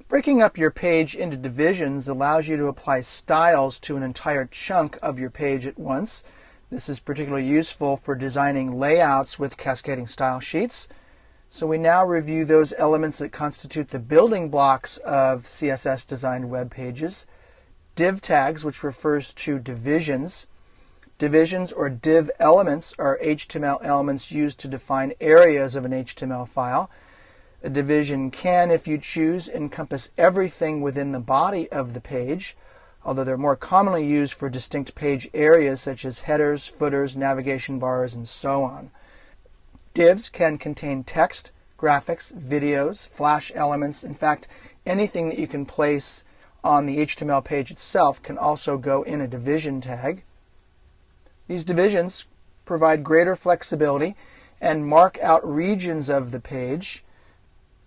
Breaking up your page into divisions allows you to apply styles to an entire chunk of your page at once. This is particularly useful for designing layouts with cascading style sheets. So we now review those elements that constitute the building blocks of CSS designed web pages. Div tags, which refers to divisions. Divisions or div elements are HTML elements used to define areas of an HTML file. A division can, if you choose, encompass everything within the body of the page, although they're more commonly used for distinct page areas such as headers, footers, navigation bars, and so on. Divs can contain text, graphics, videos, flash elements. In fact, anything that you can place on the HTML page itself can also go in a division tag. These divisions provide greater flexibility and mark out regions of the page.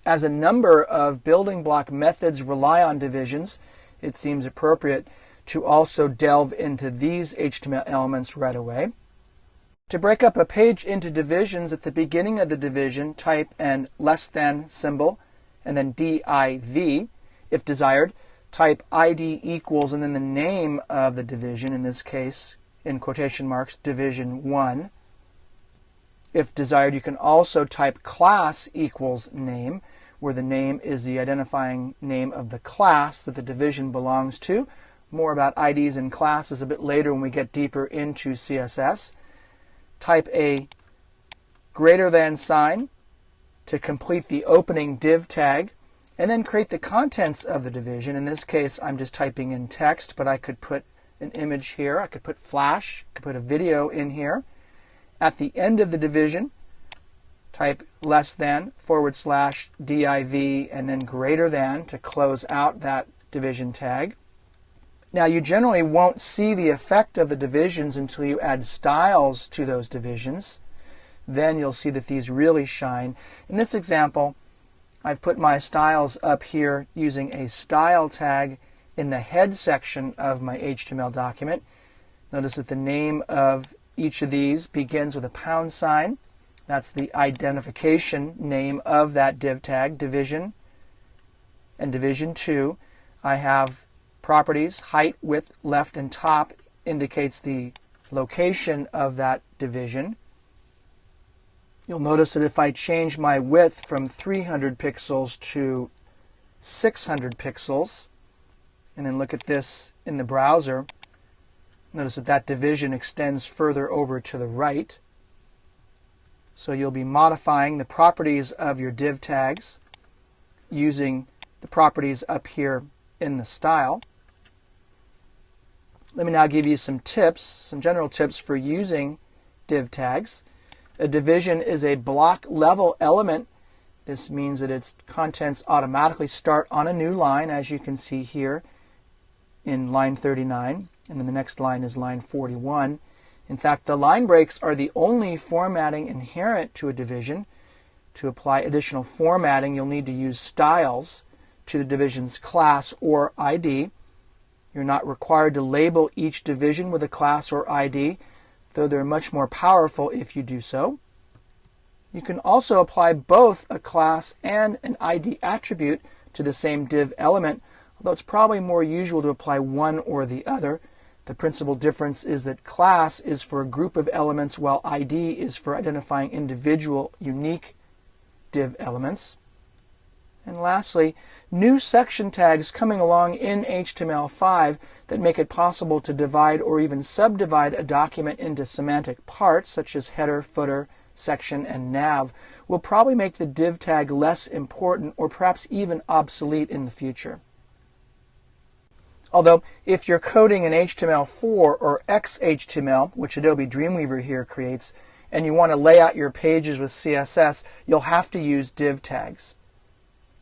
As a number of building block methods rely on divisions, it seems appropriate to also delve into these HTML elements right away. To break up a page into divisions, at the beginning of the division, type an less than symbol and then div. If desired, type id equals and then the name of the division, in this case, in quotation marks, division 1. If desired, you can also type class equals name, where the name is the identifying name of the class that the division belongs to. More about IDs and classes a bit later when we get deeper into CSS. Type a greater than sign to complete the opening div tag, and then create the contents of the division. In this case, I'm just typing in text, but I could put an image here. I could put flash, I could put a video in here. At the end of the division, type less than / div and then greater than to close out that division tag. Now you generally won't see the effect of the divisions until you add styles to those divisions. Then you'll see that these really shine. In this example, I've put my styles up here using a style tag in the head section of my HTML document. Notice that the name of each of these begins with a £. That's the identification name of that div tag, division. And division 2, I have properties, height, width, left, and top indicates the location of that division. You'll notice that if I change my width from 300 pixels to 600 pixels, and then look at this in the browser, notice that that division extends further over to the right. So you'll be modifying the properties of your div tags using the properties up here in the style. Let me now give you some tips, some general tips for using div tags. A division is a block level element. This means that its contents automatically start on a new line, as you can see here in line 39, and then the next line is line 41. In fact, the line breaks are the only formatting inherent to a division. To apply additional formatting, you'll need to use styles to the division's class or ID. You're not required to label each division with a class or ID, though they're much more powerful if you do so. You can also apply both a class and an ID attribute to the same div element, although it's probably more usual to apply one or the other. The principal difference is that class is for a group of elements, while ID is for identifying individual, unique div elements. And lastly, new section tags coming along in HTML5 that make it possible to divide or even subdivide a document into semantic parts, such as header, footer, section, and nav, will probably make the div tag less important or perhaps even obsolete in the future. Although, if you're coding in HTML4 or XHTML, which Adobe Dreamweaver here creates, and you want to lay out your pages with CSS, you'll have to use div tags.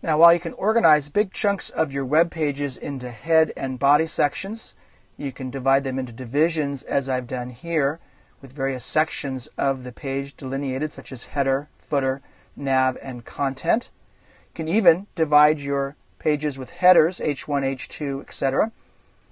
Now, while you can organize big chunks of your web pages into head and body sections, you can divide them into divisions, as I've done here, with various sections of the page delineated, such as header, footer, nav, and content. You can even divide your pages with headers, H1, H2, etc.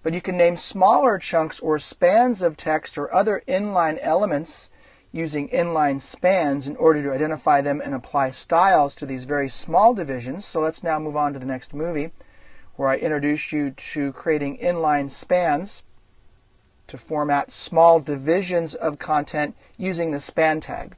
But you can name smaller chunks or spans of text or other inline elements using inline spans in order to identify them and apply styles to these very small divisions. So let's now move on to the next movie. where I introduced you to creating inline spans to format small divisions of content using the span tag.